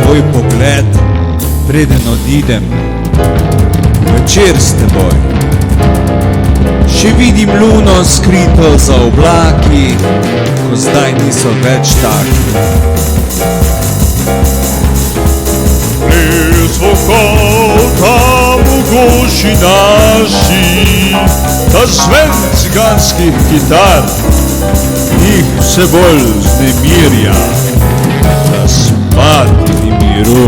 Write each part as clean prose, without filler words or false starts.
tvoj pogled, preden odidem večer s teboj. Še vidim luno skrito za oblaki, ko zdaj niso več taki. Ples vokal tam v goši naši, ta zven ciganskih kitar jih vse bolj vznemirja, da spad ni miru.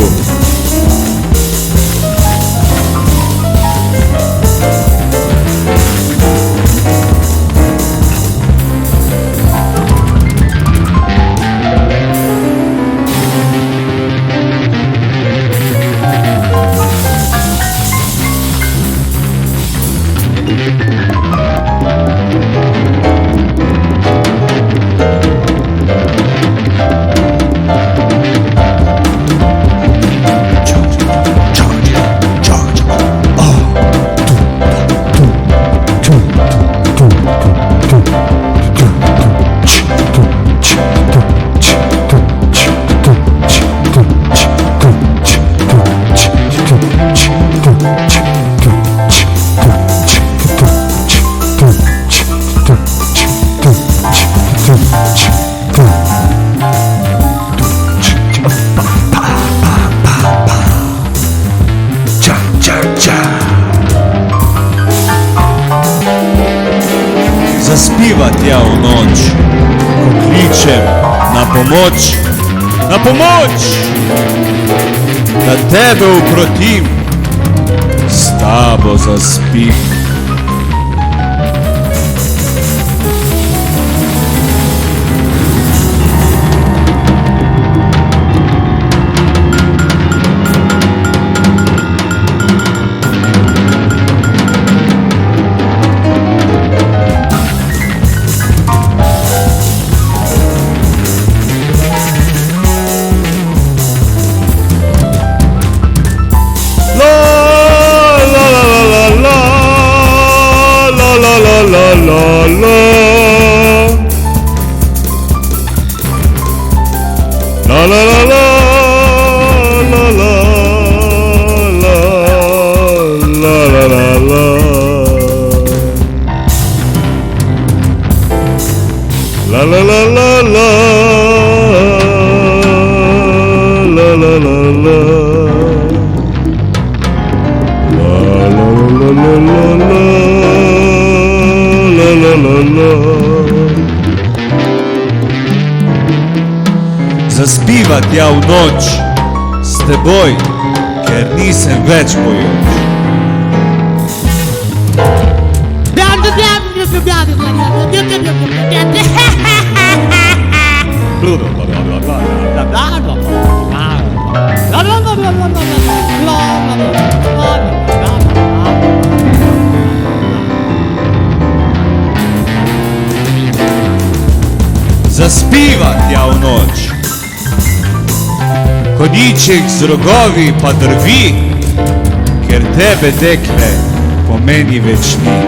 Zaspiva tja v noč, ko kličem na pomoč, na pomoč, da tebe ukrotim, s tabo zaspim. Zaspiva tja v noč s teboj, ker nisem več bojoč. Zaspiva tja v noč, konjiček z rogovi pa drvi, ker tebe, dekle, pomeni več ni.